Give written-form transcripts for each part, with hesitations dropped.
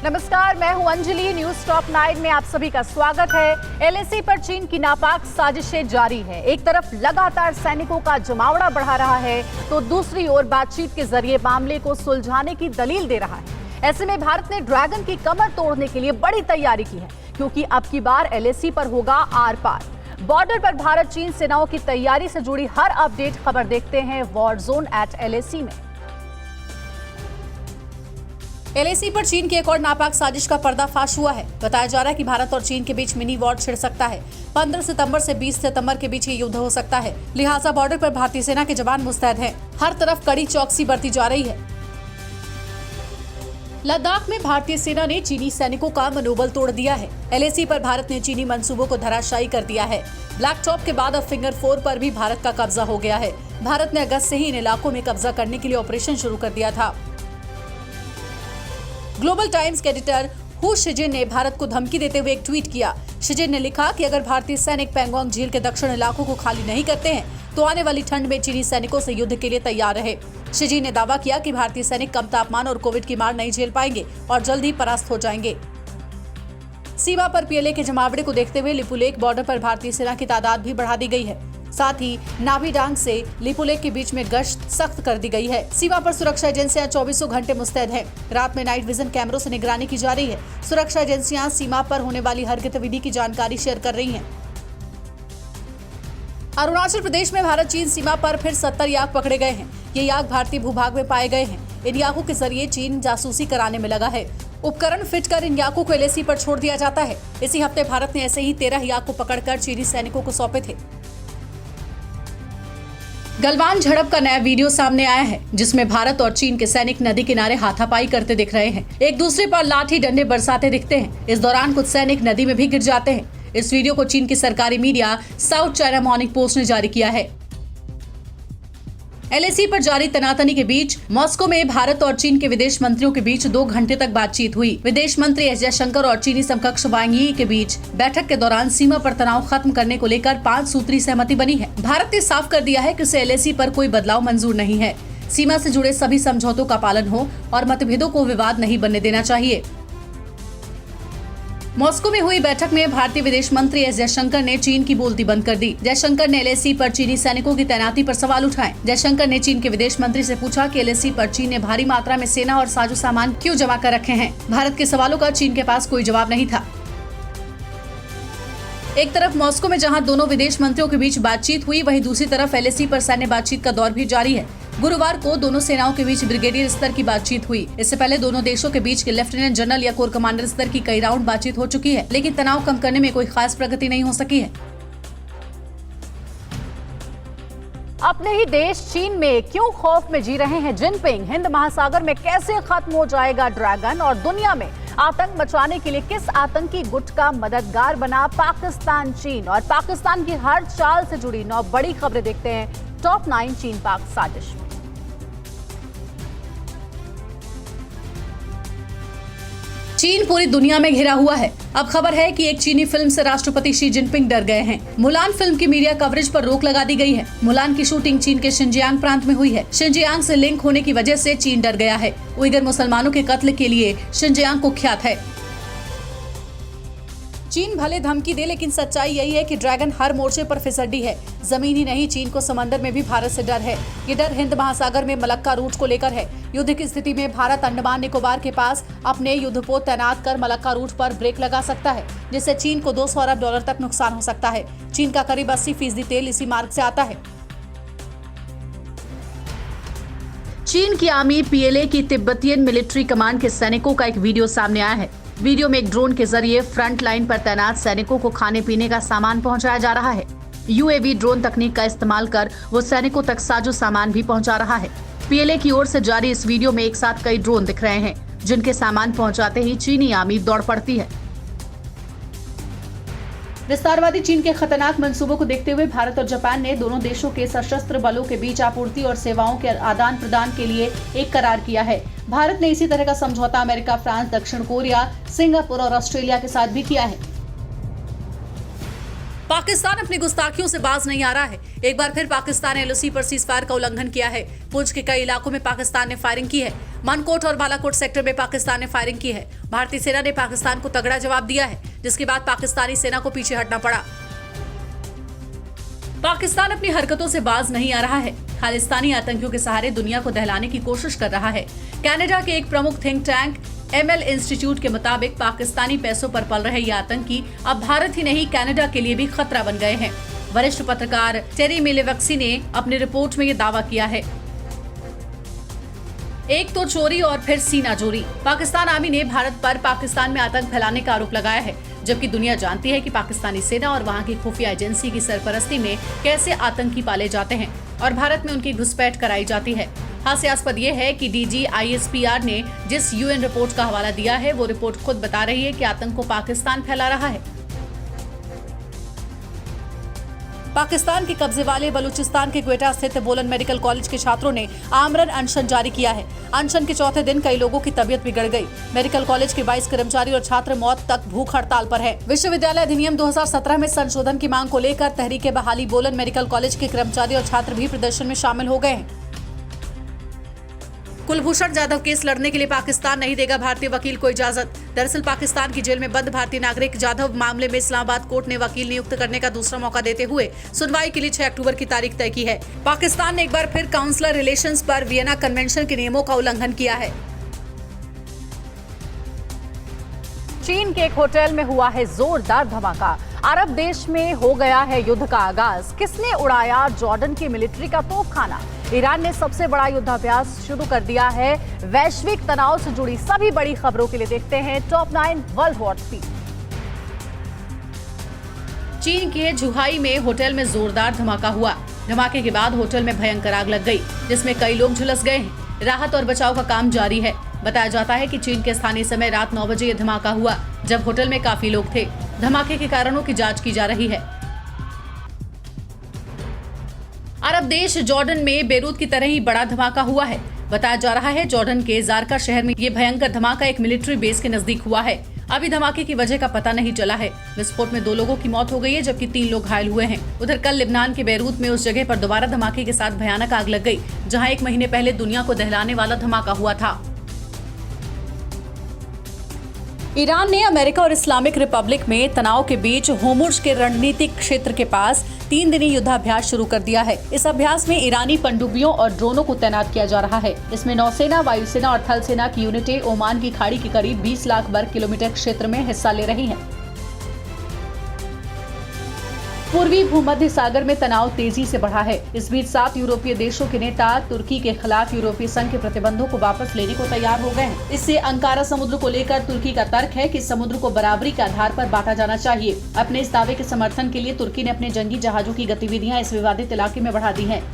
नमस्कार, मैं हूं अंजलि। न्यूज टॉप 9 में आप सभी का स्वागत है। एलएसी पर चीन की नापाक साजिशें जारी है। एक तरफ लगातार सैनिकों का जमावड़ा बढ़ा रहा है, तो दूसरी ओर बातचीत के जरिए मामले को सुलझाने की दलील दे रहा है। ऐसे में भारत ने ड्रैगन की कमर तोड़ने के लिए बड़ी तैयारी की है, क्योंकि अब की बार एलएसी पर होगा आर पार। बॉर्डर पर भारत चीन सेनाओं की तैयारी से जुड़ी हर अपडेट खबर देखते हैं वॉर जोन एट एलएसी में। एलएसी पर चीन की एक और नापाक साजिश का पर्दाफाश हुआ है। बताया जा रहा है कि भारत और चीन के बीच मिनी वॉर छिड़ सकता है। 15 सितंबर से 20 सितंबर के बीच ये युद्ध हो सकता है। लिहाजा बॉर्डर पर भारतीय सेना के जवान मुस्तैद हैं। हर तरफ कड़ी चौकसी बरती जा रही है। लद्दाख में भारतीय सेना ने चीनी सैनिकों का मनोबल तोड़ दिया है। एलएसी पर भारत ने चीनी मंसूबों को धराशायी कर दिया है। ब्लैक टॉप के बाद अब फिंगर 4 पर भी भारत का कब्जा हो गया है। भारत ने अगस्त से ही इन इलाकों में कब्जा करने के लिए ऑपरेशन शुरू कर दिया था। ग्लोबल टाइम्स के एडिटर हु शिजिन ने भारत को धमकी देते हुए एक ट्वीट किया। शिजिन ने लिखा कि अगर भारतीय सैनिक पैंगोंग झील के दक्षिण इलाकों को खाली नहीं करते हैं, तो आने वाली ठंड में चीनी सैनिकों से युद्ध के लिए तैयार रहे। शिजिन ने दावा किया कि भारतीय सैनिक कम तापमान और कोविड की मार नहीं झेल पाएंगे और जल्द ही परास्त हो जाएंगे। सीमा पर पीएलए के जमावड़े को देखते हुए लिपुलेख बॉर्डर पर भारतीय सेना की तादाद भी बढ़ा दी गई है। साथ ही नावीडांग से लिपुलेख के बीच में गश्त सख्त कर दी गई है। सीमा पर सुरक्षा एजेंसियां 24 घंटे मुस्तैद हैं। रात में नाइट विजन कैमरों से निगरानी की जा रही है। सुरक्षा एजेंसियां सीमा पर होने वाली हर गतिविधि की जानकारी शेयर कर रही हैं। अरुणाचल प्रदेश में भारत चीन सीमा पर फिर 70 याक पकड़े गए हैं। ये याक भारतीय भूभाग में पाए गए हैं। इन याकों के जरिए चीन जासूसी कराने में लगा है। उपकरण फिट कर इन याकों को एलएसी पर छोड़ दिया जाता है। इसी हफ्ते भारत ने ऐसे ही 13 याक को पकड़कर चीनी सैनिकों को सौंपे थे। गलवान झड़प का नया वीडियो सामने आया है, जिसमें भारत और चीन के सैनिक नदी किनारे हाथापाई करते दिख रहे हैं। एक दूसरे पर लाठी डंडे बरसाते दिखते हैं। इस दौरान कुछ सैनिक नदी में भी गिर जाते हैं। इस वीडियो को चीन की सरकारी media south China morning post ने जारी किया है। एलएसी पर जारी तनातनी के बीच मॉस्को में भारत और चीन के विदेश मंत्रियों के बीच 2 घंटे तक बातचीत हुई। विदेश मंत्री एस जयशंकर और चीनी समकक्ष वांग यी के बीच बैठक के दौरान सीमा पर तनाव खत्म करने को लेकर 5 सूत्री सहमति बनी है। भारत ने साफ कर दिया है कि उसे एलएसी पर कोई बदलाव मंजूर नहीं है। सीमा से जुड़े सभी समझौतों का पालन हो और मतभेदों को विवाद नहीं बनने देना चाहिए। मॉस्को में हुई बैठक में भारतीय विदेश मंत्री एस जयशंकर ने चीन की बोलती बंद कर दी। जयशंकर ने एलएसी पर चीनी सैनिकों की तैनाती पर सवाल उठाए। जयशंकर ने चीन के विदेश मंत्री से पूछा कि एलएसी पर चीन ने भारी मात्रा में सेना और साजो सामान क्यों जमा कर रखे हैं। भारत के सवालों का चीन के पास कोई जवाब नहीं था। एक तरफ मॉस्को में जहां दोनों विदेश मंत्रियों के बीच बातचीत हुई, वहीं दूसरी तरफ एलएसी पर सैन्य बातचीत का दौर भी जारी है। गुरुवार को दोनों सेनाओं के बीच ब्रिगेडियर स्तर की बातचीत हुई। इससे पहले दोनों देशों के बीच लेफ्टिनेंट जनरल या कोर कमांडर स्तर की कई राउंड बातचीत हो चुकी है, लेकिन तनाव कम करने में कोई खास प्रगति नहीं हो सकी है। अपने ही देश चीन में क्यों खौफ में जी रहे हैं जिनपिंग? हिंद महासागर में कैसे खत्म हो जाएगा ड्रैगन? और दुनिया में आतंक मचाने के लिए किस आतंकी गुट का मददगार बना पाकिस्तान? चीन और पाकिस्तान की हर चाल से जुड़ी 9 बड़ी खबरें देखते हैं टॉप 9 चीन पाक साजिश। चीन पूरी दुनिया में घिरा हुआ है। अब खबर है कि एक चीनी फिल्म से राष्ट्रपति शी जिनपिंग डर गए हैं। मुलान फिल्म की मीडिया कवरेज पर रोक लगा दी गई है। मुलान की शूटिंग चीन के शिनजियांग प्रांत में हुई है। शिनजियांग से लिंक होने की वजह से चीन डर गया है। उइगर मुसलमानों के कत्ल के लिए शिनजियांग कुख्यात है। चीन भले धमकी दे, लेकिन सच्चाई यही है कि ड्रैगन हर मोर्चे पर फिसड्डी है। जमीन ही नहीं, चीन को समंदर में भी भारत से डर है। ये डर हिंद महासागर में मलक्का रूट को लेकर है। युद्ध की स्थिति में भारत अंडमान निकोबार के पास अपने युद्धपोत तैनात कर मलक्का रूट पर ब्रेक लगा सकता है, जिससे चीन को $200 अरब तक नुकसान हो सकता है। चीन का करीब 80% तेल इसी मार्ग से आता है। चीन की आर्मी पीएलए की तिब्बतियन मिलिट्री कमांड के सैनिकों का एक वीडियो सामने आया है। वीडियो में एक ड्रोन के जरिए फ्रंट लाइन पर तैनात सैनिकों को खाने पीने का सामान पहुंचाया जा रहा है। यूएवी ड्रोन तकनीक का इस्तेमाल कर वो सैनिकों तक साजो सामान भी पहुंचा रहा है। पीएलए की ओर से जारी इस वीडियो में एक साथ कई ड्रोन दिख रहे हैं, जिनके सामान पहुंचाते ही चीनी आर्मी दौड़ पड़ती है। विस्तारवादी चीन के खतरनाक मंसूबों को देखते हुए भारत और जापान ने दोनों देशों के सशस्त्र बलों के बीच आपूर्ति और सेवाओं के आदान प्रदान के लिए एक करार किया है। भारत ने इसी तरह का समझौता अमेरिका, फ्रांस, दक्षिण कोरिया, सिंगापुर और ऑस्ट्रेलिया के साथ भी किया है। पाकिस्तान अपनी गुस्ताखियों से बाज नहीं आ रहा है। एक बार फिर पाकिस्तान ने एलओसी पर सीजफायर का उल्लंघन किया है। पुंछ के कई इलाकों में पाकिस्तान ने फायरिंग की है। मनकोट और बालाकोट सेक्टर में पाकिस्तान ने फायरिंग की है। भारतीय सेना ने पाकिस्तान को तगड़ा जवाब दिया है, जिसके बाद पाकिस्तानी सेना को पीछे हटना पड़ा। पाकिस्तान अपनी हरकतों से बाज नहीं आ रहा है। खालिस्तानी आतंकियों के सहारे दुनिया को दहलाने की कोशिश कर रहा है। कनाडा के एक प्रमुख थिंक टैंक ML इंस्टीट्यूट के मुताबिक पाकिस्तानी पैसों पर पल रहे ये आतंकी अब भारत ही नहीं कनाडा के लिए भी खतरा बन गए हैं। वरिष्ठ पत्रकार टेरी मिलेवक्सी ने अपनी रिपोर्ट में ये दावा किया है। एक तो चोरी और फिर सीना जोरी। पाकिस्तान आर्मी ने भारत पर पाकिस्तान में आतंक फैलाने का आरोप लगाया है, जबकि दुनिया जानती है कि पाकिस्तानी सेना और वहां की खुफिया एजेंसी की सरपरस्ती में कैसे आतंकी पाले जाते हैं और भारत में उनकी घुसपैठ कराई जाती है। हास्यास्पद ये है कि DG ISPR ने जिस UN रिपोर्ट का हवाला दिया है, वो रिपोर्ट खुद बता रही है कि आतंक को पाकिस्तान फैला रहा है। पाकिस्तान के कब्जे वाले बलूचिस्तान के क्वेटा स्थित बोलन मेडिकल कॉलेज के छात्रों ने आमरण अनशन जारी किया है। अनशन के चौथे दिन कई लोगों की तबीयत बिगड़ गई। मेडिकल कॉलेज के 22 कर्मचारी और छात्र मौत तक भूख हड़ताल पर है। विश्वविद्यालय अधिनियम 2017 में संशोधन की मांग को लेकर तहरीके बहाली बोलन मेडिकल कॉलेज के कर्मचारी और छात्र भी प्रदर्शन में शामिल हो गए हैं। कुलभूषण जाधव केस लड़ने के लिए पाकिस्तान नहीं देगा भारतीय वकील को इजाजत। दरअसल पाकिस्तान की जेल में बंद भारतीय नागरिक जाधव मामले में इस्लामाबाद कोर्ट ने वकील नियुक्त करने का दूसरा मौका देते हुए सुनवाई के लिए 6 अक्टूबर की तारीख तय की है। पाकिस्तान ने एक बार फिर काउंसलर रिलेशंस पर वियना कन्वेंशन के नियमों का उल्लंघन किया है। चीन के एक होटल में हुआ है जोरदार धमाका। अरब देश में हो गया है युद्ध का आगाज। किसने उड़ाया जॉर्डन की मिलिट्री का तोपखाना? ईरान ने सबसे बड़ा युद्धाभ्यास शुरू कर दिया है। वैश्विक तनाव से जुड़ी सभी बड़ी खबरों के लिए देखते हैं टॉप 9 वर्ल्ड वॉर 3। चीन के जुहाई में होटल में जोरदार धमाका हुआ। धमाके के बाद होटल में भयंकर आग लग गई, जिसमें कई लोग झुलस गए हैं। राहत और बचाव का काम जारी है। बताया जाता है कि चीन के स्थानीय समय रात 9 बजे ये धमाका हुआ, जब होटल में काफी लोग थे। धमाके के कारणों की जांच की जा रही है। अरब देश जॉर्डन में बेरूत की तरह ही बड़ा धमाका हुआ है। बताया जा रहा है जॉर्डन के जारका शहर में ये भयंकर धमाका एक मिलिट्री बेस के नजदीक हुआ है। अभी धमाके की वजह का पता नहीं चला है। विस्फोट में 2 लोगों की मौत हो गई है, जबकि 3 लोग घायल हुए हैं। उधर कल लिबनान के बेरूत में उस जगह पर दोबारा धमाके के साथ भयानक आग लग गई, जहां 1 महीने पहले दुनिया को दहलाने वाला धमाका हुआ था। ईरान ने अमेरिका और इस्लामिक रिपब्लिक में तनाव के बीच होर्मुज़ के रणनीतिक क्षेत्र के पास 3 दिनी युद्धाभ्यास शुरू कर दिया है। इस अभ्यास में ईरानी पनडुब्बियों और ड्रोनों को तैनात किया जा रहा है। इसमें नौसेना, वायुसेना और थल सेना की यूनिटें ओमान की खाड़ी के करीब 20 लाख वर्ग किलोमीटर क्षेत्र में हिस्सा ले रही हैं। पूर्वी भूमध्य सागर में तनाव तेजी से बढ़ा है। इस बीच 7 यूरोपीय देशों के नेता तुर्की के खिलाफ यूरोपीय संघ के प्रतिबंधों को वापस लेने को तैयार हो गए हैं। इससे अंकारा समुद्र को लेकर तुर्की का तर्क है कि समुद्र को बराबरी के आधार पर बांटा जाना चाहिए। अपने इस दावे के समर्थन के लिए तुर्की ने अपने जंगी जहाजों की गतिविधियां इस विवादित इलाके में बढ़ा दी हैं।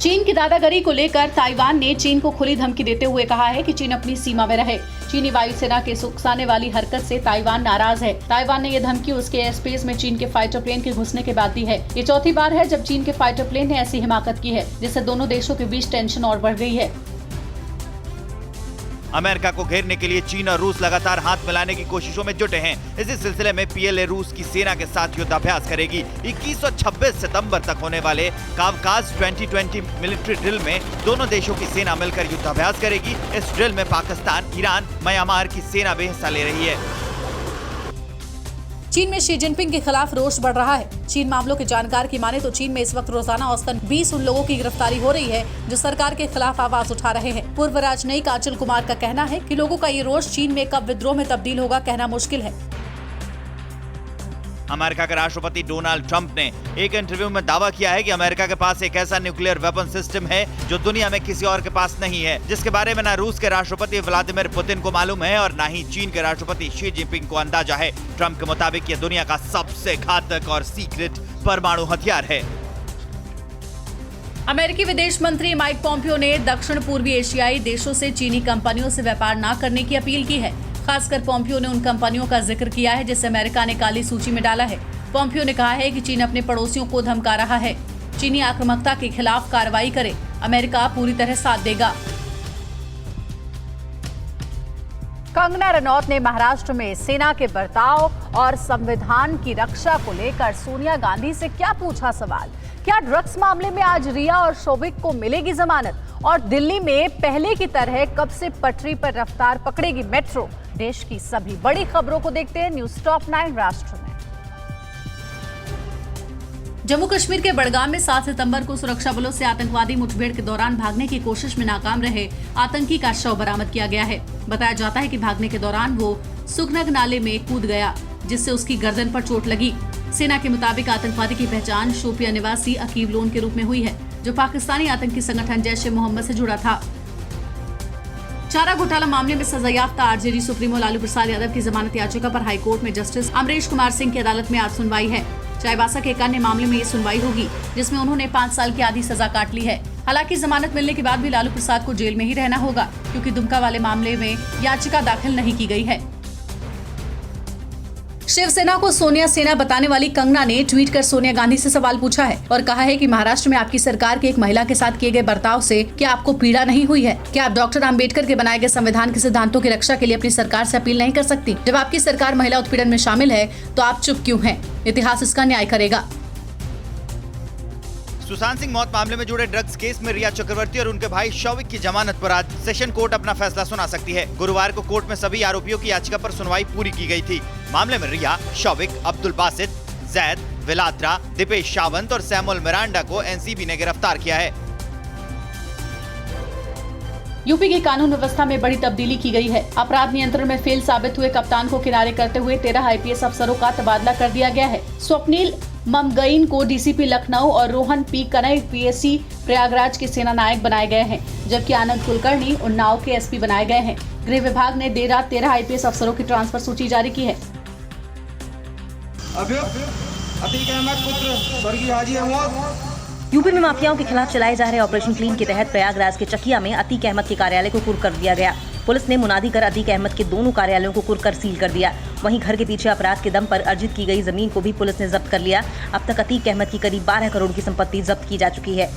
चीन की दादागिरी को लेकर ताइवान ने चीन को खुली धमकी देते हुए कहा है कि चीन अपनी सीमा में रहे। चीनी वायुसेना के उकसाने वाली हरकत से ताइवान नाराज है। ताइवान ने यह धमकी उसके एयर स्पेस में चीन के फाइटर प्लेन के घुसने के बाद दी है। ये चौथी बार है जब चीन के फाइटर प्लेन ने ऐसी हिमाकत की है, जिससे दोनों देशों के बीच टेंशन और बढ़ गई है। अमेरिका को घेरने के लिए चीन और रूस लगातार हाथ मिलाने की कोशिशों में जुटे हैं। इसी सिलसिले में PLA रूस की सेना के साथ युद्धाभ्यास करेगी। 21 और 26 सितंबर तक होने वाले कावकाज 2020 मिलिट्री ड्रिल में दोनों देशों की सेना मिलकर युद्धाभ्यास करेगी। इस ड्रिल में पाकिस्तान, ईरान, म्यांमार की सेना भी हिस्सा ले रही है। चीन में शी जिनपिंग के खिलाफ रोष बढ़ रहा है। चीन मामलों के जानकार की माने तो चीन में इस वक्त रोजाना औसतन 20 उन लोगों की गिरफ्तारी हो रही है जो सरकार के खिलाफ आवाज उठा रहे हैं। पूर्व राजनयिक आंचल कुमार का कहना है कि लोगों का ये रोष चीन में कब विद्रोह में तब्दील होगा कहना मुश्किल है। अमेरिका के राष्ट्रपति डोनाल्ड ट्रंप ने एक इंटरव्यू में दावा किया है कि अमेरिका के पास एक ऐसा न्यूक्लियर वेपन सिस्टम है जो दुनिया में किसी और के पास नहीं है, जिसके बारे में न रूस के राष्ट्रपति व्लादिमीर पुतिन को मालूम है और न ही चीन के राष्ट्रपति शी जिनपिंग को अंदाजा है। ट्रंप के मुताबिक ये दुनिया का सबसे घातक और सीक्रेट परमाणु हथियार है। अमेरिकी विदेश मंत्री माइक पॉम्पियो ने दक्षिण पूर्वी एशियाई देशों से चीनी कंपनियों से व्यापार न करने की अपील की है। खासकर पॉम्पियो ने उन कंपनियों का जिक्र किया है जिसे अमेरिका ने काली सूची में डाला है। पॉम्पियो ने कहा है कि चीन अपने पड़ोसियों को धमका रहा है। चीनी आक्रामकता के खिलाफ कार्रवाई करे, अमेरिका पूरी तरह साथ देगा। कंगना रनौत ने महाराष्ट्र में सेना के बर्ताव और संविधान की रक्षा को लेकर सोनिया गांधी से क्या पूछा सवाल। क्या ड्रग्स मामले में आज रिया और शोभिक को मिलेगी जमानत? और दिल्ली में पहले की तरह कब से पटरी पर रफ्तार पकड़ेगी मेट्रो? देश की सभी बड़ी खबरों को देखते हैं न्यूज टॉप 9 राष्ट्र में। जम्मू कश्मीर के बड़गाम में 7 सितंबर को सुरक्षा बलों से आतंकवादी मुठभेड़ के दौरान भागने की कोशिश में नाकाम रहे आतंकी का शव बरामद किया गया है। बताया जाता है कि भागने के दौरान वो सुखनग नाले में कूद गया, जिससे उसकी गर्दन पर चोट लगी। सेना के मुताबिक आतंकवादी की पहचान शोपिया निवासी अकीब लोन के रूप में हुई है, जो पाकिस्तानी आतंकी संगठन जैश-ए-मोहम्मद से जुड़ा था। चारा घोटाला मामले में सजायाफ्ता आरजेडी सुप्रीमो लालू प्रसाद यादव की जमानत याचिका पर हाईकोर्ट में जस्टिस अमरीश कुमार सिंह की अदालत में आज सुनवाई है। चाईबासा के एक अन्य मामले में ये सुनवाई होगी, जिसमें उन्होंने 5 साल की आधी सजा काट ली है। हालांकि जमानत मिलने के बाद भी लालू प्रसाद को जेल में ही रहना होगा, क्योंकि दुमका वाले मामले में याचिका दाखिल नहीं की गई है। शिवसेना को सोनिया सेना बताने वाली कंगना ने ट्वीट कर सोनिया गांधी से सवाल पूछा है और कहा है कि महाराष्ट्र में आपकी सरकार के एक महिला के साथ किए गए बर्ताव से क्या आपको पीड़ा नहीं हुई है? क्या आप डॉक्टर आम्बेडकर के बनाए गए संविधान के सिद्धांतों की रक्षा के लिए अपनी सरकार से अपील नहीं कर सकती? जब आपकी सरकार महिला उत्पीड़न में शामिल है तो आप चुप क्यों हैं? इतिहास इसका न्याय करेगा। सुशांत सिंह मौत मामले में जुड़े ड्रग्स केस में रिया चक्रवर्ती और उनके भाई शौविक की जमानत पर आज सेशन कोर्ट अपना फैसला सुना सकती है। गुरुवार को कोर्ट में सभी आरोपियों की याचिका पर सुनवाई पूरी की गई थी। मामले में रिया, शौविक, अब्दुल बासित, जैद, विलात्रा, दीपेश सावंत और सैमुअल मिरांडा को एनसीबी ने गिरफ्तार किया है। यूपी की कानून व्यवस्था में बड़ी तब्दीली की गई है। अपराध नियंत्रण में फेल साबित हुए कप्तान को किनारे करते हुए 13 आईपीएस अफसरों का तबादला कर दिया गया है। स्वप्निल ममगईन को डीसीपी लखनऊ और रोहन पी कनई पीएससी प्रयागराज के सेना नायक बनाए गए हैं, जबकि आनंद कुलकर्णी उन्नाव के एसपी बनाए गए हैं। गृह विभाग ने देर रात 13 आईपीएस अफसरों की ट्रांसफर सूची जारी की है। यूपी में माफियाओं के खिलाफ चलाए जा रहे ऑपरेशन क्लीन के तहत प्रयागराज के चकिया में अतीक अहमद के कार्यालय को कुर्क कर दिया गया। पुलिस ने मुनादी कर अतीक अहमद के दोनों कार्यालयों को कुर्क कर सील कर दिया। वहीं घर के पीछे अपराध के दम पर अर्जित की गई जमीन को भी पुलिस ने जब्त कर लिया। अब तक अतीक अहमद की करीब 12 करोड़ की संपत्ति जब्त की जा चुकी है।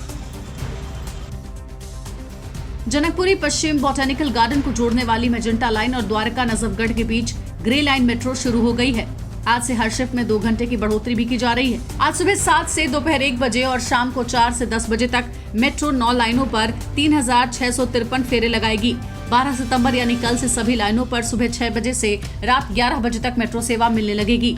जनकपुरी पश्चिम बॉटेनिकल गार्डन को जोड़ने वाली मेजेंटा लाइन और द्वारका नजफगढ़ के बीच ग्रे लाइन मेट्रो शुरू हो गई है। आज से हर शिफ्ट में 2 घंटे की बढ़ोतरी भी की जा रही है। आज सुबह 7 से दोपहर 1 बजे और शाम को 4 से 10 बजे तक मेट्रो 9 लाइनों पर 3653 फेरे लगाएगी। 12 सितंबर यानी कल से सभी लाइनों पर सुबह 6 बजे से रात 11 बजे तक मेट्रो सेवा मिलने लगेगी।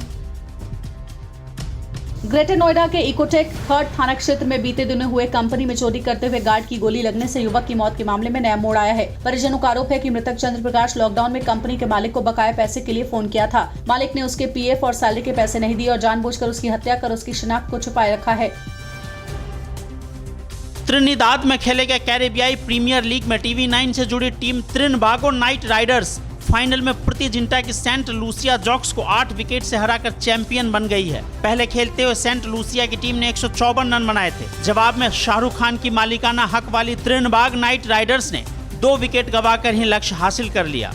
ग्रेटर नोएडा के इकोटेक 3rd थाना क्षेत्र में बीते दिनों हुए कंपनी में चोरी करते हुए गार्ड की गोली लगने से युवक की मौत के मामले में नया मोड़ आया है। परिजनों का आरोप है कि मृतक चंद्र प्रकाश लॉकडाउन में कंपनी के मालिक को बकाया पैसे के लिए फोन किया था। मालिक ने उसके पीएफ और सैलरी के पैसे नहीं दिए और जानबूझकर उसकी हत्या कर उसकी शिनाख्त को छुपाए रखा है। त्रिनिदाद में खेले गए कैरेबियाई प्रीमियर लीग में टीवी9 से जुड़ी team Trinbago night Riders final में प्रतिजिंटा की सेंट लूसिया जॉक्स को 8 विकेट से हराकर चैंपियन बन गई है। पहले खेलते हुए सेंट लूसिया की टीम ने 154 रन बनाए थे। जवाब में शाहरुख खान की मालिकाना हक वाली त्रिनबाग नाइट राइडर्स ने 2 विकेट गंवाकर ही लक्ष्य हासिल कर लिया।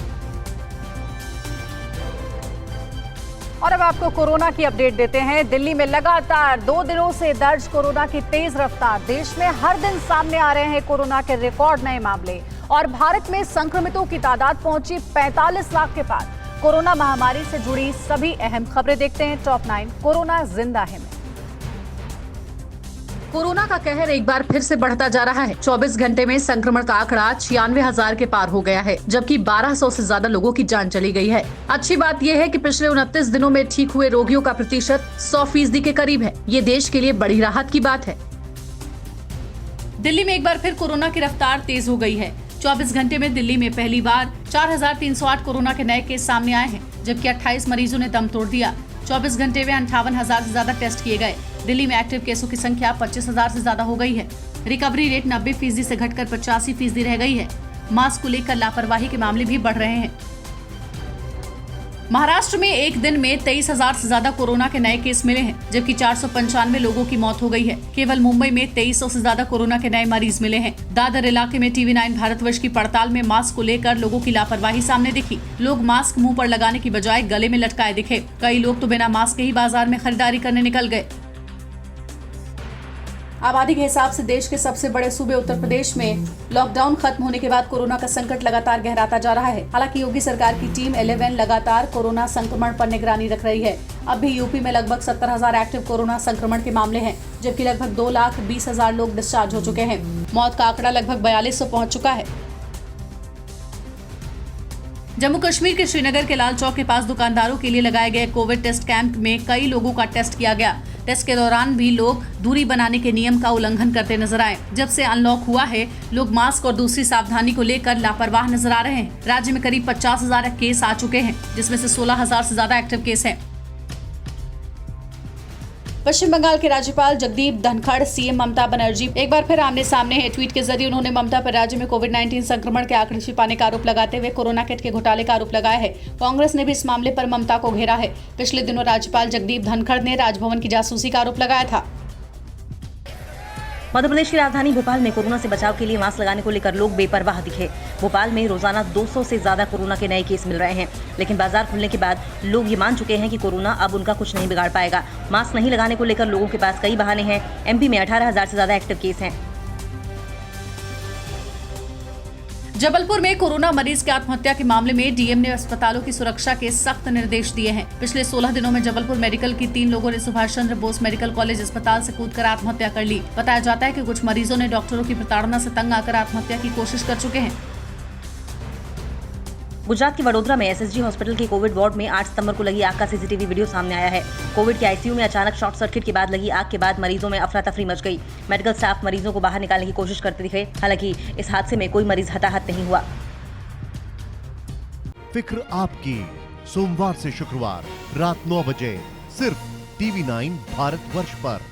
और अब आपको कोरोना की अपडेट देते हैं। दिल्ली में लगातार 2 दिनों से दर्ज कोरोना की तेज रफ्तार। देश में हर दिन सामने आ रहे हैं कोरोना के रिकॉर्ड नए मामले और भारत में संक्रमितों की तादाद पहुंची 45 लाख के पार। कोरोना महामारी से जुड़ी सभी अहम खबरें देखते हैं टॉप 9 कोरोना जिंदा है में। कोरोना का कहर एक बार फिर से बढ़ता जा रहा है। 24 घंटे में संक्रमण का आंकड़ा 96,000 के पार हो गया है, जबकि 1200 से ज्यादा लोगों की जान चली गई है। अच्छी बात यह है कि पिछले 29 दिनों में ठीक हुए रोगियों का प्रतिशत 100% के करीब है। ये देश के लिए बड़ी राहत की बात है। दिल्ली में एक बार फिर कोरोना की रफ्तार तेज हो गई है। 24 घंटे में दिल्ली में पहली बार 4,308 कोरोना के नए केस सामने आए हैं, जबकि 28 मरीजों ने दम तोड़ दिया। 24 घंटे में 58,000 से ज्यादा टेस्ट किए गए। दिल्ली में एक्टिव केसों की संख्या 25,000 से ज्यादा हो गई है। रिकवरी रेट 90% से घटकर 85% रह गई है। मास्क को लेकर लापरवाही के मामले भी बढ़ रहे हैं। महाराष्ट्र में एक दिन में 23,000 से ज्यादा कोरोना के नए केस मिले हैं, जबकि 495 लोगों की मौत हो गई है। केवल मुंबई में 2300 से ज्यादा कोरोना के नए मरीज मिले हैं। दादर इलाके में टीवी9 भारतवर्ष की पड़ताल में मास्क को लेकर लोगों की लापरवाही सामने दिखी। लोग मास्क मुंह पर लगाने की बजाय गले में लटकाए दिखे। कई लोग तो बिना मास्क के ही बाजार में खरीदारी करने निकल गए। आबादी के हिसाब से देश के सबसे बड़े सूबे उत्तर प्रदेश में लॉकडाउन खत्म होने के बाद कोरोना का संकट लगातार गहराता जा रहा है। हालांकि योगी सरकार की टीम 11 लगातार कोरोना संक्रमण पर निगरानी रख रही है। अब भी यूपी में लगभग 70,000 एक्टिव कोरोना संक्रमण के मामले हैं, जबकि लगभग 2,20,000 लोग डिस्चार्ज हो चुके हैं। मौत का आंकड़ा लगभग 4200 पहुंच चुका है। जम्मू कश्मीर के श्रीनगर के लाल चौक के पास दुकानदारों के लिए लगाए गए कोविड टेस्ट कैंप में कई लोगों का टेस्ट किया गया। टेस्ट के दौरान भी लोग दूरी बनाने के नियम का उल्लंघन करते नजर आए। जब से अनलॉक हुआ है, लोग मास्क और दूसरी सावधानी को लेकर लापरवाह नजर आ रहे हैं। राज्य में करीब 50,000 केस आ चुके हैं, जिसमें से 16,000 से ज्यादा एक्टिव केस हैं। पश्चिम बंगाल के राज्यपाल जगदीप धनखड़ सीएम ममता बनर्जी एक बार फिर आमने सामने है। ट्वीट के जरिए उन्होंने ममता पर राज्य में कोविड-19 संक्रमण के आंकड़े छिपाने का आरोप लगाते हुए कोरोना किट के घोटाले का आरोप लगाया है। कांग्रेस ने भी इस मामले पर ममता को घेरा है। पिछले दिनों राज्यपाल जगदीप धनखड़ ने राजभवन की जासूसी का आरोप लगाया था। मध्य प्रदेश की राजधानी भोपाल में कोरोना से बचाव के लिए मास्क लगाने को लेकर लोग बेपरवाह दिखे। भोपाल में रोजाना 200 से ज्यादा कोरोना के नए केस मिल रहे हैं, लेकिन बाजार खुलने के बाद लोग ये मान चुके हैं कि कोरोना अब उनका कुछ नहीं बिगाड़ पाएगा। मास्क नहीं लगाने को लेकर लोगों के पास कई बहाने हैं। एमपी में 18,000 से ज्यादा एक्टिव केस हैं। जबलपुर में कोरोना मरीज की आत्महत्या के मामले में डीएम ने अस्पतालों की सुरक्षा के सख्त निर्देश दिए हैं। पिछले 16 दिनों में जबलपुर मेडिकल की 3 लोगों ने सुभाष चंद्र बोस मेडिकल कॉलेज अस्पताल से कूदकर आत्महत्या कर ली। बताया जाता है कि कुछ मरीजों ने डॉक्टरों की प्रताड़ना से तंग आकर आत्महत्या की कोशिश कर चुके हैं। गुजरात के वडोदरा में एसएसजी हॉस्पिटल के कोविड वार्ड में 8 सितंबर को लगी आग का सीसीटीवी वीडियो सामने आया है। कोविड के आईसीयू में अचानक शॉर्ट सर्किट के बाद लगी आग के बाद मरीजों में अफरा तफरी मच गई। मेडिकल स्टाफ मरीजों को बाहर निकालने की कोशिश करते दिखे। हालांकि इस हादसे में कोई मरीज हताहत नहीं हुआ। फिक्र आपकी, सोमवार से शुक्रवार रात 9 बजे सिर्फ TV9 भारतवर्ष पर।